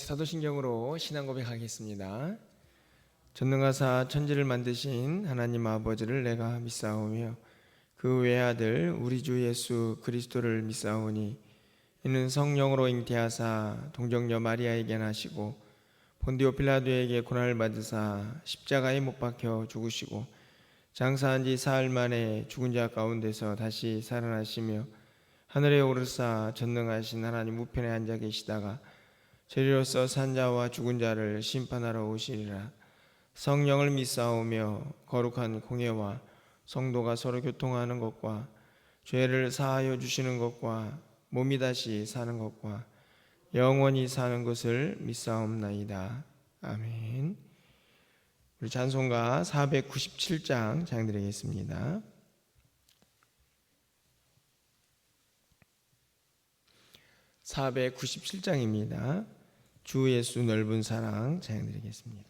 사도신경으로 신앙 고백하겠습니다. 전능하사 천지를 만드신 하나님 아버지를 내가 믿사오며 그 외아들 우리 주 예수 그리스도를 믿사오니 이는 성령으로 잉태하사 동정녀 마리아에게 나시고 본디오 빌라도에게 고난을 받으사 십자가에 못 박혀 죽으시고 장사한 지 사흘 만에 죽은 자 가운데서 다시 살아나시며 하늘에 오르사 전능하신 하나님 우편에 앉아 계시다가 저리로서 산 자와 죽은 자를 심판하러 오시리라. 성령을 믿사오며 거룩한 공예와 성도가 서로 교통하는 것과 죄를 사하여 주시는 것과 몸이 다시 사는 것과 영원히 사는 것을 믿사옵나이다. 아멘. 우리 찬송가 497장 찬양드리겠습니다. 497장입니다. 주 예수 넓은 사랑 찬양드리겠습니다.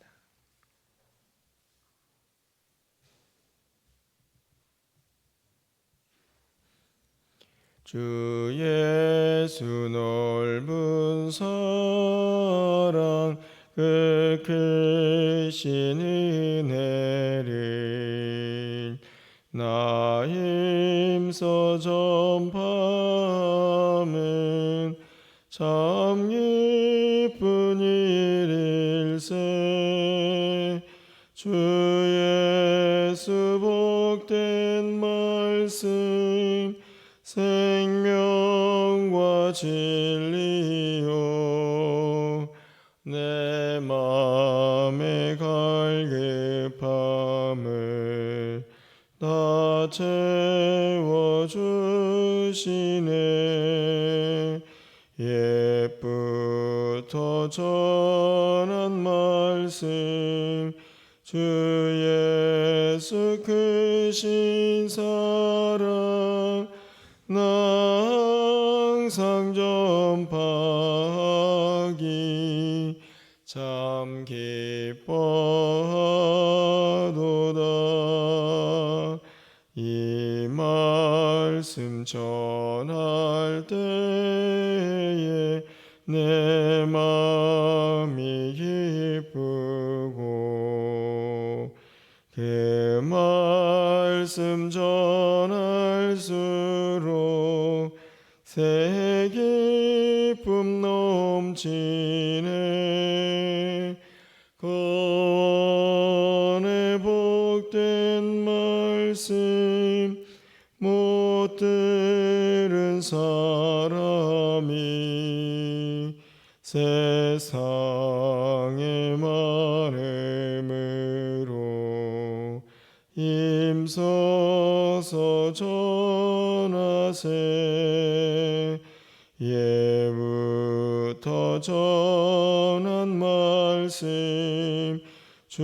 주 예수 넓은 사랑 그 크신 은혜를 나 힘써 전파하면 참 기쁜 일일세. 주 예수 복된 말씀 생명과 진리요 내 맘의 갈급함을 다 채워주시네. 옛부터 전한 말씀 주 예수 크신 사랑 나 항상 전파하기 참 기뻐하도다. 이 말씀 전할 때에 내 마음이 기쁘고 그 말씀 전할수록 새 기쁨 넘치네. 구원의 복된 말씀 못 들은 사람이 세상의 많음으로 힘써서 전하세. 예부터 전한 말씀 주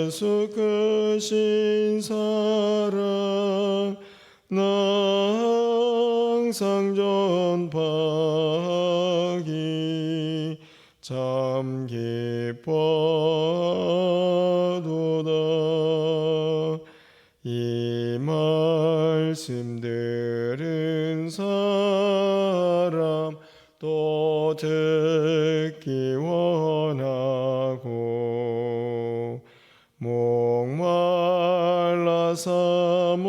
예수 크신 사랑 나 항상 전파하기 참 기뻐하도다. 이 말씀 들은 사람 또 듣기 원하고 목말라 사모하니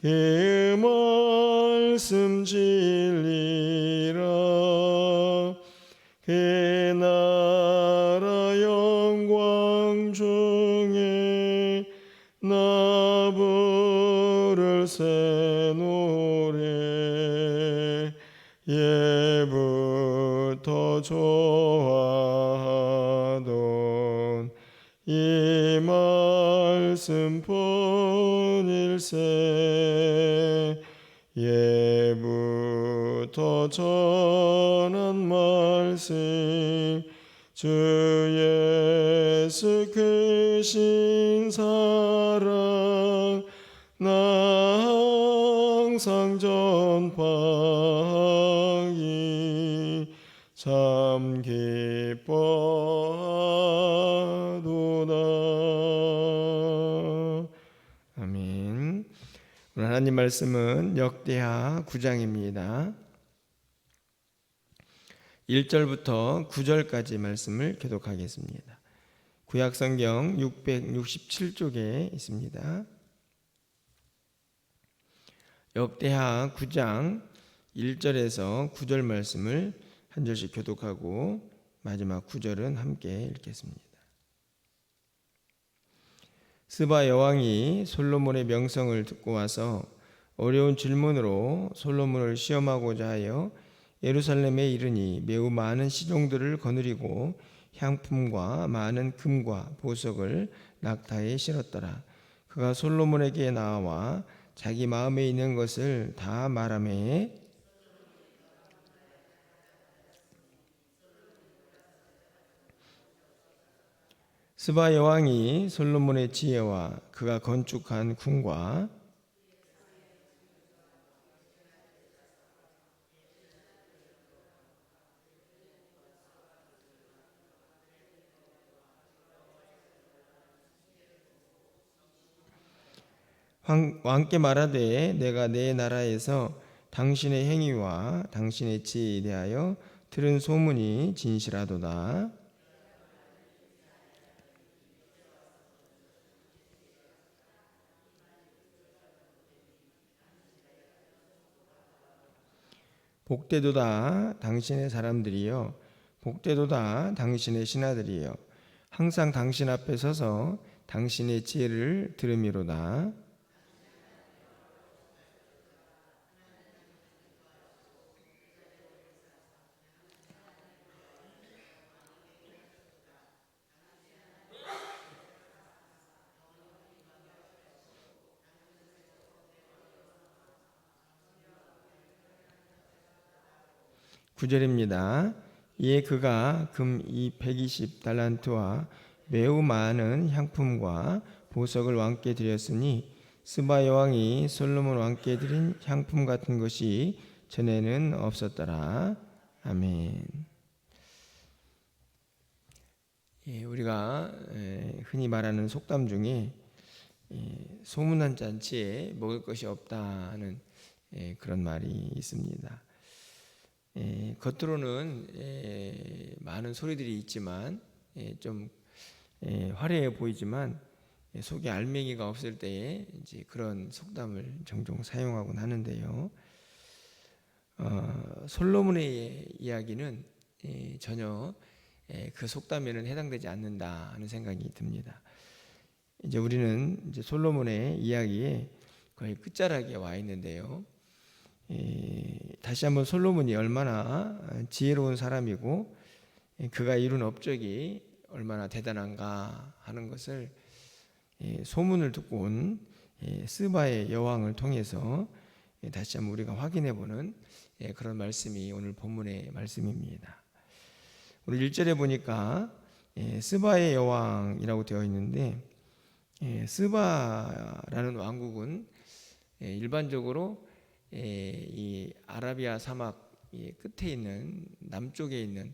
그 말씀 진리라. 그 나라 영광 중에 나 부를 새 노래 예부터 좋아하던 이 말씀 뿐일세. 예부터 전한 말씀 주 예수 크신 사랑 나 항상 전파하기 참 기뻐하도다. 아멘. 오늘 하나님 말씀은 역대하 9장입니다. 1절부터 9절까지 말씀을 교독하겠습니다. 구약성경 667쪽에 있습니다. 역대하 9장 1절에서 9절 말씀을 한 절씩 교독하고 마지막 9절은 함께 읽겠습니다. 스바 여왕이 솔로몬의 명성을 듣고 와서 어려운 질문으로 솔로몬을 시험하고자 하여 예루살렘에 이르니 매우 많은 시종들을 거느리고 향품과 많은 금과 보석을 낙타에 실었더라. 그가 솔로몬에게 나와 자기 마음에 있는 것을 다 말하매 스바 여왕이 솔로몬의 지혜와 그가 건축한 궁과 왕께 말하되 내가 내 나라에서 당신의 행위와 당신의 지혜에 대하여 들은 소문이 진실하도다. '복되도다 당신의 사람들이여 복되도다 당신의 신하들이여 항상 당신 앞에 서서 당신의 지혜를 들음이로다.' 구절입니다. 이에 그가 금 120달란트와 매우 많은 향품과 보석을 왕께 드렸으니 스바 여왕이 솔로몬 왕께 드린 향품 같은 것이 전에는 없었더라. 아멘. 우리가 흔히 말하는 속담 중에 소문난 잔치에 먹을 것이 없다는 그런 말이 있습니다. 겉으로는 많은 소리들이 있지만 좀 화려해 보이지만 속에 알맹이가 없을 때에 이제 그런 속담을 종종 사용하곤 하는데요. 솔로몬의 이야기는 전혀 그 속담에는 해당되지 않는다 하는 생각이 듭니다. 이제 우리는 이제 솔로몬의 이야기에 거의 끝자락에 와 있는데요. 다시 한번 솔로몬이 얼마나 지혜로운 사람이고 그가 이룬 업적이 얼마나 대단한가 하는 것을 소문을 듣고 온 스바의 여왕을 통해서 다시 한번 우리가 확인해 보는 그런 말씀이 오늘 본문의 말씀입니다. 오늘 1절에 보니까 스바의 여왕이라고 되어 있는데 스바라는 왕국은 일반적으로 이 아라비아 사막 끝에 있는 남쪽에 있는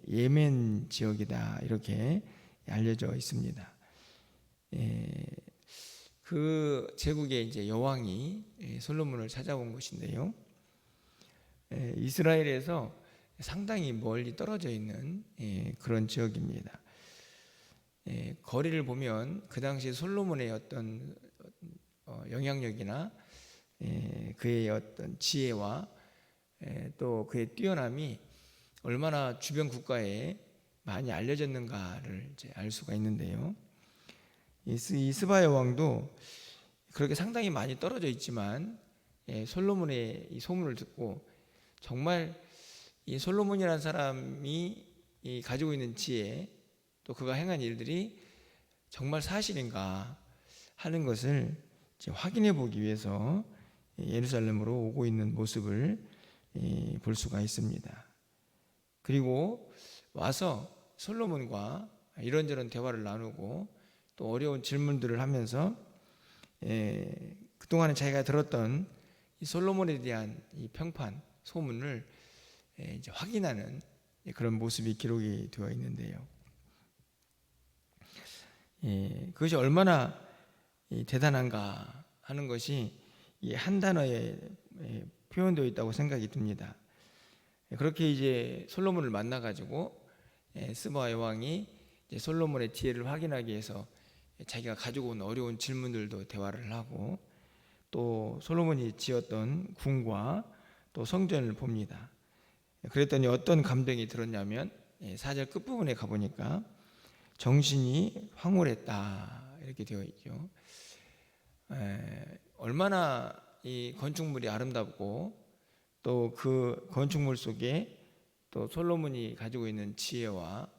예멘 지역이다 이렇게 알려져 있습니다. 그 제국의 이제 여왕이 솔로몬을 찾아온 곳인데요. 이스라엘에서 상당히 멀리 떨어져 있는 그런 지역입니다. 거리를 보면 그 당시 솔로몬의 어떤 영향력이나 그의 어떤 지혜와 또 그의 뛰어남이 얼마나 주변 국가에 많이 알려졌는가를 이제 알 수가 있는데요. 이 스바의 왕도 그렇게 상당히 많이 떨어져 있지만 솔로몬의 이 소문을 듣고 정말 이 솔로몬이라는 사람이 가지고 있는 지혜 또 그가 행한 일들이 정말 사실인가 하는 것을 이제 확인해 보기 위해서 예루살렘으로 오고 있는 모습을 볼 수가 있습니다. 그리고 와서 솔로몬과 이런저런 대화를 나누고 또 어려운 질문들을 하면서 그동안에 자기가 들었던 이 솔로몬에 대한 이 평판, 소문을 이제 확인하는 그런 모습이 기록이 되어 있는데요. 그것이 얼마나 대단한가 하는 것이 한 단어에 표현되어 있다고 생각이 듭니다. 그렇게 이제 솔로몬을 만나 가지고 스바 여왕이 이제 솔로몬의 지혜를 확인하기 위해서 자기가 가지고 온 어려운 질문들도 대화를 하고, 또 솔로몬이 지었던 궁과 또 성전을 봅니다. 그랬더니 어떤 감동이 들었냐면 4절 끝부분에 가보니까 정신이 황홀했다 이렇게 되어 있죠. 얼마나 이 건축물이 아름답고 또 그 건축물 속에 또 솔로몬이 가지고 있는 지혜와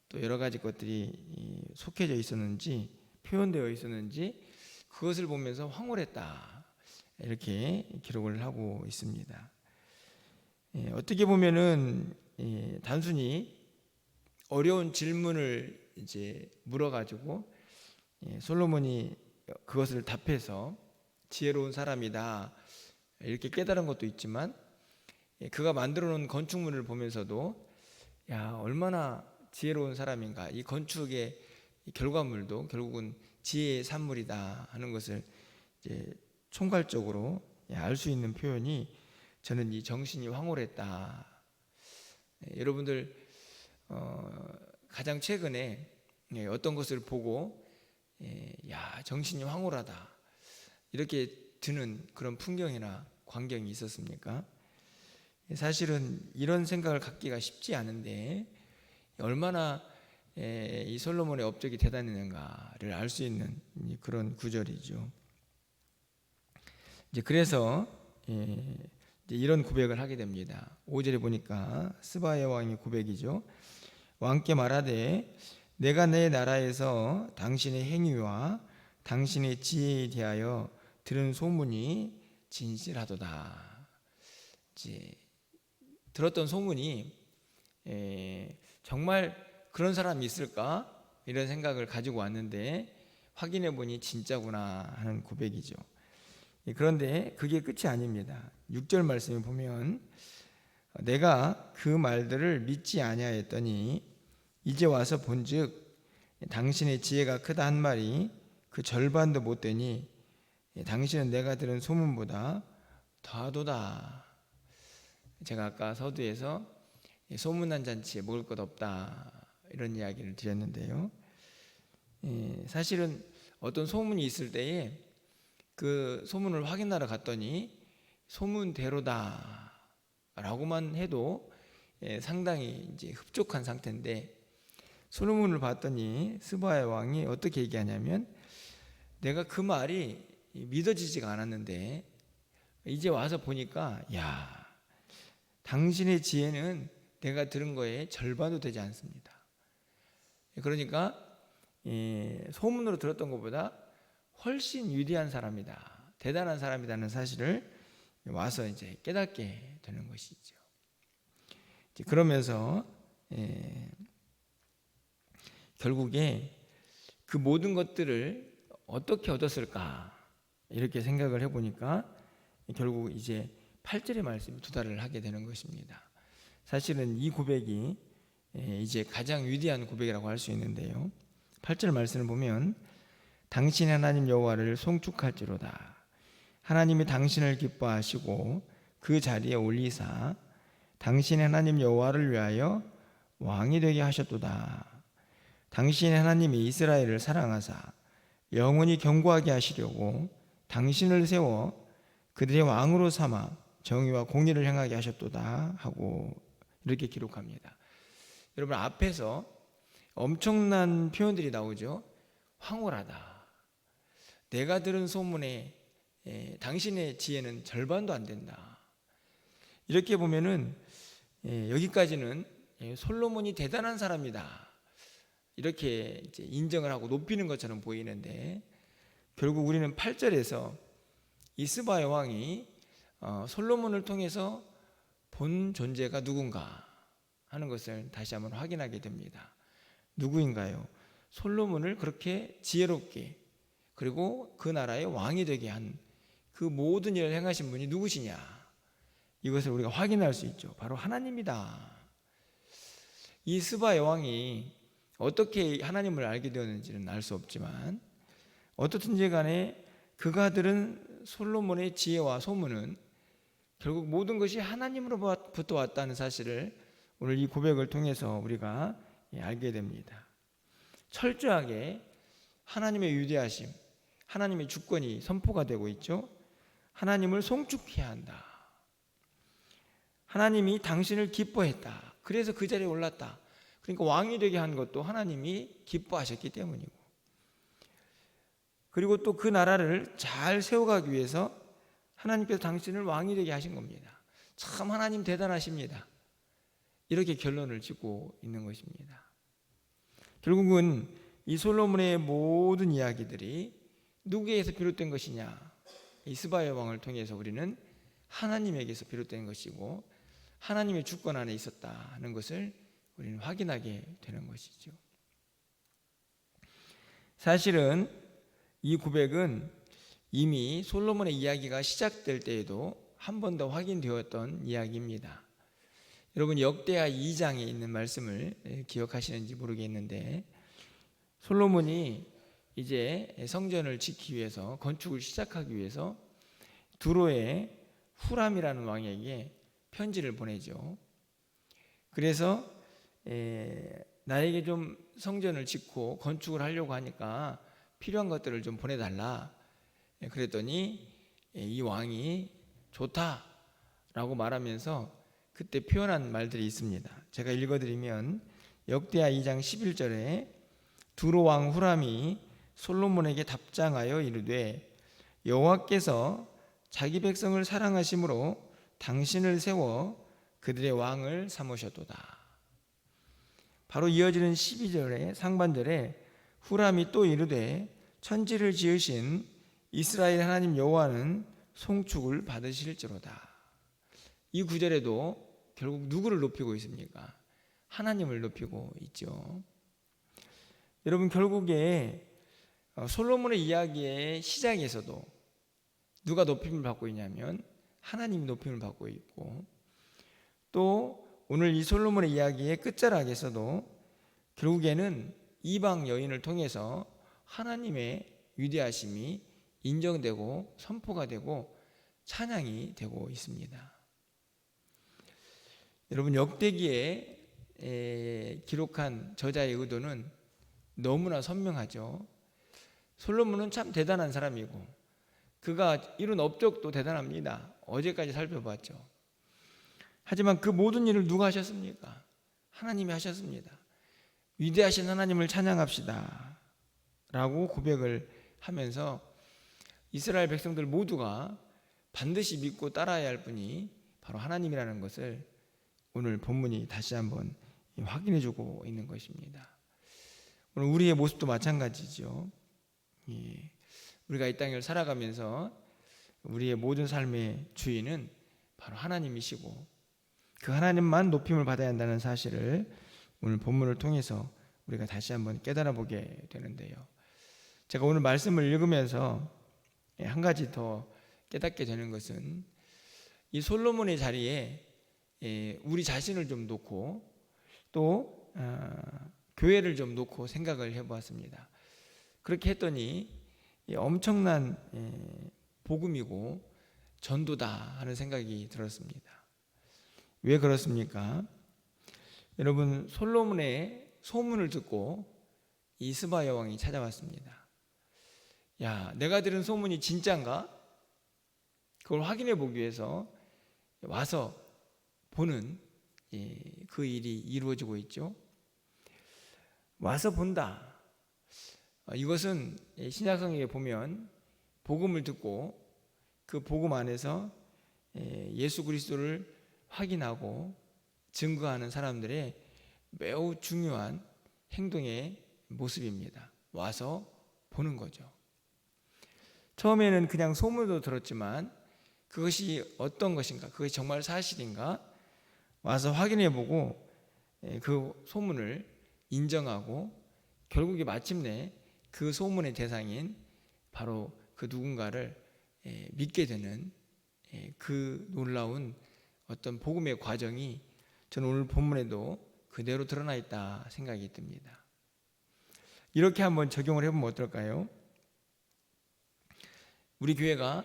또 여러 가지 것들이 속해져 있었는지, 표현되어 있었는지, 그것을 보면서 황홀했다 이렇게 기록을 하고 있습니다. 어떻게 보면은 단순히 어려운 질문을 이제 물어가지고 솔로몬이 그것을 답해서 지혜로운 사람이다 이렇게 깨달은 것도 있지만, 그가 만들어 놓은 건축물을 보면서도 야, 얼마나 지혜로운 사람인가, 이 건축의 결과물도 결국은 지혜의 산물이다 하는 것을 이제 총괄적으로 알 수 있는 표현이, 저는 이 정신이 황홀했다. 여러분들 가장 최근에 어떤 것을 보고 야, 정신이 황홀하다 이렇게 드는 그런 풍경이나 광경이 있었습니까? 사실은 이런 생각을 갖기가 쉽지 않은데 얼마나 이 솔로몬의 업적이 대단했는가를 알 수 있는 그런 구절이죠. 이제 그래서 이제 이런 고백을 하게 됩니다. 5절에 보니까 스바의 왕의 고백이죠. 왕께 말하되 내가 내 나라에서 당신의 행위와 당신의 지혜에 대하여 들은 소문이 진실하도다. 이제 들었던 소문이 정말 그런 사람이 있을까 이런 생각을 가지고 왔는데 확인해 보니 진짜구나 하는 고백이죠. 그런데 그게 끝이 아닙니다. 6절 말씀에 보면 내가 그 말들을 믿지 아니하였더니 이제 와서 본즉 당신의 지혜가 크다 한 말이 그 절반도 못 되니 당신은 내가 들은 소문보다 더하도다. 제가 아까 서두에서 소문난 잔치에 먹을 것 없다 이런 이야기를 드렸는데요. 사실은 어떤 소문이 있을 때에 그 소문을 확인하러 갔더니 소문대로다 라고만 해도 상당히 이제 흡족한 상태인데, 솔로몬을 봤더니 스바의 왕이 어떻게 얘기하냐면 내가 그 말이 믿어지지가 않았는데 이제 와서 보니까 야, 당신의 지혜는 내가 들은 거에 절반도 되지 않습니다. 그러니까 소문으로 들었던 것보다 훨씬 위대한 사람이다, 대단한 사람이라는 사실을 와서 이제 깨닫게 되는 것이죠. 그러면서 결국에 그 모든 것들을 어떻게 얻었을까 이렇게 생각을 해보니까 결국 이제 8절의 말씀이 투달을 하게 되는 것입니다. 사실은 이 고백이 이제 가장 위대한 고백이라고 할 수 있는데요. 8절 말씀을 보면 당신의 하나님 여호와를 송축할지로다. 하나님이 당신을 기뻐하시고 그 자리에 올리사 당신의 하나님 여호와를 위하여 왕이 되게 하셨도다. 당신의 하나님이 이스라엘을 사랑하사 영원히 견고하게 하시려고 당신을 세워 그들의 왕으로 삼아 정의와 공의를 행하게 하셨도다 하고 이렇게 기록합니다. 여러분, 앞에서 엄청난 표현들이 나오죠. 황홀하다. 내가 들은 소문에 당신의 지혜는 절반도 안 된다. 이렇게 보면은 여기까지는 솔로몬이 대단한 사람이다 이렇게 이제 인정을 하고 높이는 것처럼 보이는데, 결국 우리는 8절에서 이 스바의 왕이 솔로몬을 통해서 본 존재가 누군가 하는 것을 다시 한번 확인하게 됩니다. 누구인가요? 솔로몬을 그렇게 지혜롭게 그리고 그 나라의 왕이 되게 한 그 모든 일을 행하신 분이 누구시냐, 이것을 우리가 확인할 수 있죠. 바로 하나님이다. 이 스바의 왕이 어떻게 하나님을 알게 되었는지는 알 수 없지만 어떻든지 간에 그가 들은 솔로몬의 지혜와 소문은 결국 모든 것이 하나님으로부터 왔다는 사실을 오늘 이 고백을 통해서 우리가 알게 됩니다. 철저하게 하나님의 위대하심, 하나님의 주권이 선포가 되고 있죠. 하나님을 송축해야 한다. 하나님이 당신을 기뻐했다. 그래서 그 자리에 올랐다. 그러니까 왕이 되게 한 것도 하나님이 기뻐하셨기 때문이고, 그리고 또 그 나라를 잘 세워가기 위해서 하나님께서 당신을 왕이 되게 하신 겁니다. 참 하나님 대단하십니다. 이렇게 결론을 짓고 있는 것입니다. 결국은 이 솔로몬의 모든 이야기들이 누구에게서 비롯된 것이냐? 이 스바야 왕을 통해서 우리는 하나님에게서 비롯된 것이고 하나님의 주권 안에 있었다는 것을 우리는 확인하게 되는 것이죠. 사실은 이 고백은 이미 솔로몬의 이야기가 시작될 때에도 한 번 더 확인되었던 이야기입니다. 여러분 역대하 2장에 있는 말씀을 기억하시는지 모르겠는데, 솔로몬이 이제 성전을 짓기 위해서, 건축을 시작하기 위해서 두로의 후람이라는 왕에게 편지를 보내죠. 그래서 나에게 좀 성전을 짓고 건축을 하려고 하니까 필요한 것들을 좀 보내달라. 그랬더니 이 왕이 좋다라고 말하면서 그때 표현한 말들이 있습니다. 제가 읽어드리면 역대하 2장 11절에 두로 왕 후람이 솔로몬에게 답장하여 이르되 여호와께서 자기 백성을 사랑하심으로 당신을 세워 그들의 왕을 삼으셨도다. 바로 이어지는 12절의 상반절에 후람이 또 이르되 천지를 지으신 이스라엘 하나님 여호와는 송축을 받으실지로다. 이 구절에도 결국 누구를 높이고 있습니까? 하나님을 높이고 있죠. 여러분 결국에 솔로몬의 이야기의 시작에서도 누가 높임을 받고 있냐면 하나님이 높임을 받고 있고, 또 오늘 이 솔로몬의 이야기의 끝자락에서도 결국에는 이방 여인을 통해서 하나님의 위대하심이 인정되고 선포가 되고 찬양이 되고 있습니다. 여러분 역대기에 기록한 저자의 의도는 너무나 선명하죠. 솔로몬은 참 대단한 사람이고 그가 이룬 업적도 대단합니다. 어제까지 살펴봤죠. 하지만 그 모든 일을 누가 하셨습니까? 하나님이 하셨습니다. 위대하신 하나님을 찬양합시다 라고 고백을 하면서 이스라엘 백성들 모두가 반드시 믿고 따라야 할 분이 바로 하나님이라는 것을 오늘 본문이 다시 한번 확인해 주고 있는 것입니다. 오늘 우리의 모습도 마찬가지죠. 우리가 이 땅을 살아가면서 우리의 모든 삶의 주인은 바로 하나님이시고 그 하나님만 높임을 받아야 한다는 사실을 오늘 본문을 통해서 우리가 다시 한번 깨달아 보게 되는데요. 제가 오늘 말씀을 읽으면서 한 가지 더 깨닫게 되는 것은 이 솔로몬의 자리에 우리 자신을 좀 놓고 또 교회를 좀 놓고 생각을 해보았습니다. 그렇게 했더니 엄청난 복음이고 전도다 하는 생각이 들었습니다. 왜 그렇습니까? 여러분 솔로몬의 소문을 듣고 이 스바야 왕이 찾아왔습니다. 야, 내가 들은 소문이 진짜인가? 그걸 확인해 보기 위해서 와서 보는 그 일이 이루어지고 있죠. 와서 본다. 이것은 신약성경에 보면 복음을 듣고 그 복음 안에서 예수 그리스도를 확인하고 증거하는 사람들의 매우 중요한 행동의 모습입니다. 와서 보는 거죠. 처음에는 그냥 소문도 들었지만 그것이 어떤 것인가, 그것이 정말 사실인가 와서 확인해보고 그 소문을 인정하고 결국에 마침내 그 소문의 대상인 바로 그 누군가를 믿게 되는 그 놀라운 어떤 복음의 과정이 저는 오늘 본문에도 그대로 드러나 있다 생각이 듭니다. 이렇게 한번 적용을 해보면 어떨까요? 우리 교회가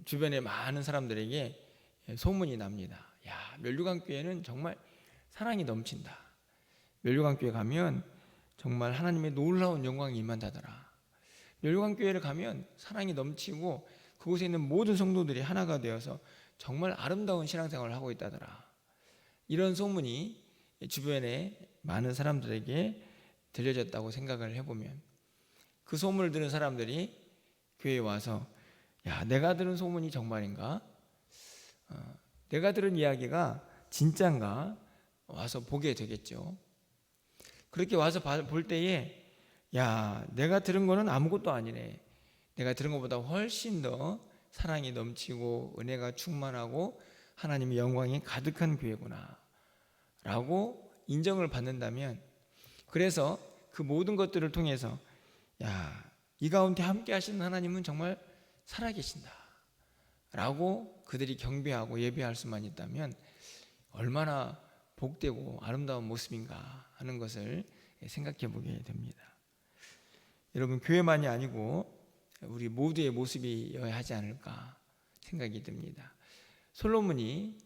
주변의 많은 사람들에게 소문이 납니다. 야, 멸류관교회는 정말 사랑이 넘친다. 멸류관교회 가면 정말 하나님의 놀라운 영광이 임한다더라. 멸류관교회를 가면 사랑이 넘치고 그곳에 있는 모든 성도들이 하나가 되어서 정말 아름다운 신앙생활을 하고 있다더라. 이런 소문이 주변에 많은 사람들에게 들려졌다고 생각을 해보면 그 소문을 들은 사람들이 교회에 와서 야, 내가 들은 소문이 정말인가? 내가 들은 이야기가 진짠가? 와서 보게 되겠죠. 그렇게 와서 볼 때에 야, 내가 들은 거는 아무것도 아니네. 내가 들은 것보다 훨씬 더 사랑이 넘치고 은혜가 충만하고 하나님의 영광이 가득한 교회구나 라고 인정을 받는다면, 그래서 그 모든 것들을 통해서 야, 이 가운데 함께 하시는 하나님은 정말 살아계신다 라고 그들이 경배하고 예배할 수만 있다면 얼마나 복되고 아름다운 모습인가 하는 것을 생각해 보게 됩니다. 여러분, 교회만이 아니고 우리 모두의 모습이어야 하지 않을까 생각이 듭니다. 솔로몬이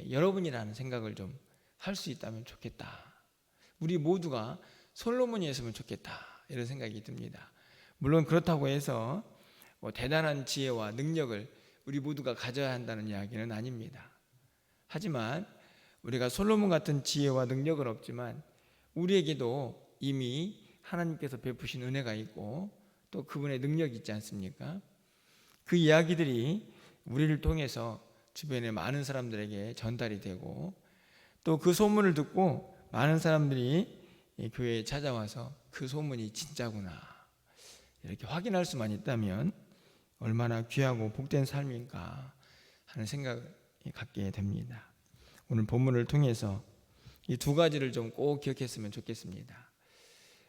여러분이라는 생각을 좀 할 수 있다면 좋겠다. 우리 모두가 솔로몬이었으면 좋겠다. 이런 생각이 듭니다. 물론 그렇다고 해서 대단한 지혜와 능력을 우리 모두가 가져야 한다는 이야기는 아닙니다. 하지만 우리가 솔로몬 같은 지혜와 능력은 없지만 우리에게도 이미 하나님께서 베푸신 은혜가 있고 또 그분의 능력이 있지 않습니까? 그 이야기들이 우리를 통해서 주변의 많은 사람들에게 전달이 되고 또 그 소문을 듣고 많은 사람들이 교회에 찾아와서 그 소문이 진짜구나 이렇게 확인할 수만 있다면 얼마나 귀하고 복된 삶인가 하는 생각을 갖게 됩니다. 오늘 본문을 통해서 이 두 가지를 좀 꼭 기억했으면 좋겠습니다.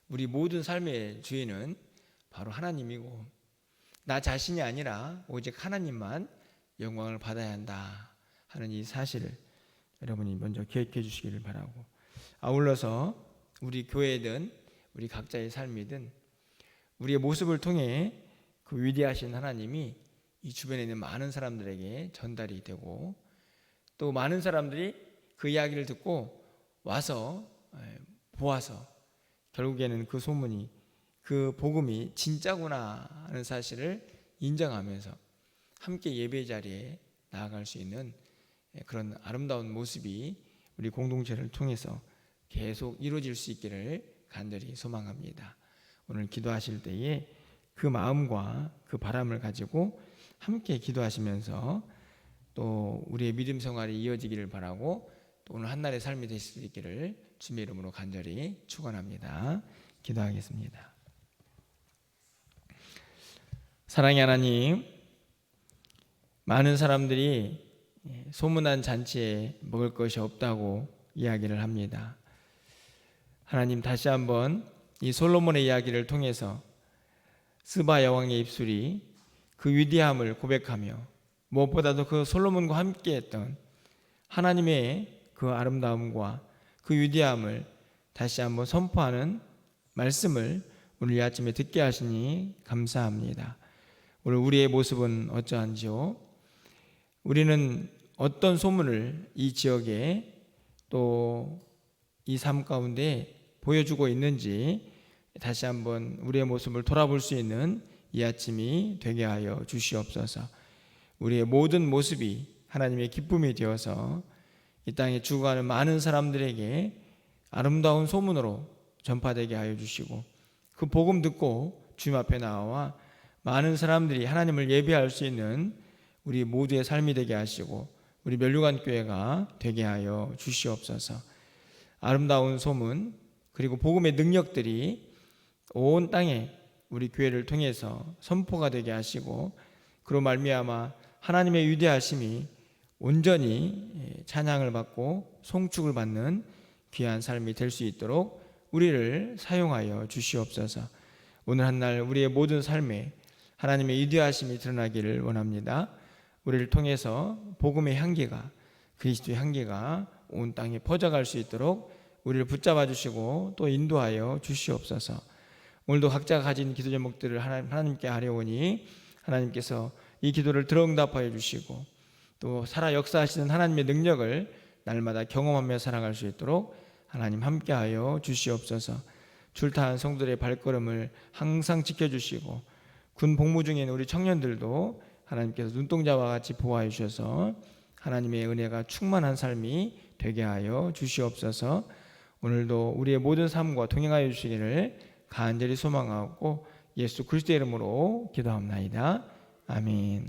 우리 모든 삶의 주인은 바로 하나님이고 나 자신이 아니라 오직 하나님만 영광을 받아야 한다 하는 이 사실을 여러분이 먼저 기억해 주시기를 바라고, 아울러서 우리 교회든 우리 각자의 삶이든 우리의 모습을 통해 그 위대하신 하나님이 이 주변에 있는 많은 사람들에게 전달이 되고 또 많은 사람들이 그 이야기를 듣고 와서 보아서 결국에는 그 소문이, 그 복음이 진짜구나 하는 사실을 인정하면서 함께 예배 자리에 나아갈 수 있는 그런 아름다운 모습이 우리 공동체를 통해서 계속 이루어질 수 있기를 간절히 소망합니다. 오늘 기도하실 때에 그 마음과 그 바람을 가지고 함께 기도하시면서 또 우리의 믿음 생활이 이어지기를 바라고 또 오늘 한날의 삶이 되실 수 있기를 주님의 이름으로 간절히 축원합니다. 기도하겠습니다. 사랑의 하나님, 많은 사람들이 소문난 잔치에 먹을 것이 없다고 이야기를 합니다. 하나님, 다시 한번 이 솔로몬의 이야기를 통해서 스바 여왕의 입술이 그 위대함을 고백하며 무엇보다도 그 솔로몬과 함께했던 하나님의 그 아름다움과 그 위대함을 다시 한번 선포하는 말씀을 오늘 이 아침에 듣게 하시니 감사합니다. 오늘 우리의 모습은 어떠한지요? 우리는 어떤 소문을 이 지역에 또 이 삶 가운데 보여주고 있는지 다시 한번 우리의 모습을 돌아볼 수 있는 이 아침이 되게 하여 주시옵소서. 우리의 모든 모습이 하나님의 기쁨이 되어서 이 땅에 죽어가는 많은 사람들에게 아름다운 소문으로 전파되게 하여 주시고 그 복음 듣고 주님 앞에 나와 많은 사람들이 하나님을 예배할 수 있는 우리 모두의 삶이 되게 하시고 우리 멸류관교회가 되게 하여 주시옵소서. 아름다운 소문 그리고 복음의 능력들이 온 땅에 우리 교회를 통해서 선포가 되게 하시고 그로 말미암아 하나님의 위대하심이 온전히 찬양을 받고 송축을 받는 귀한 삶이 될 수 있도록 우리를 사용하여 주시옵소서. 오늘 한날 우리의 모든 삶에 하나님의 위대하심이 드러나기를 원합니다. 우리를 통해서 복음의 향기가, 그리스도의 향기가 온 땅에 퍼져갈 수 있도록 우리를 붙잡아 주시고 또 인도하여 주시옵소서. 오늘도 각자가 가진 기도 제목들을 하나님께 아뢰오니 하나님께서 이 기도를 들어 응답하여 주시고 또 살아 역사하시는 하나님의 능력을 날마다 경험하며 살아갈 수 있도록 하나님 함께하여 주시옵소서. 출타한 성도들의 발걸음을 항상 지켜주시고 군 복무 중에 있는 우리 청년들도 하나님께서 눈동자와 같이 보호해 주셔서 하나님의 은혜가 충만한 삶이 되게 하여 주시옵소서. 오늘도 우리의 모든 삶과 동행하여 주시기를 간절히 소망하고 예수 그리스도의 이름으로 기도합나이다. 아멘.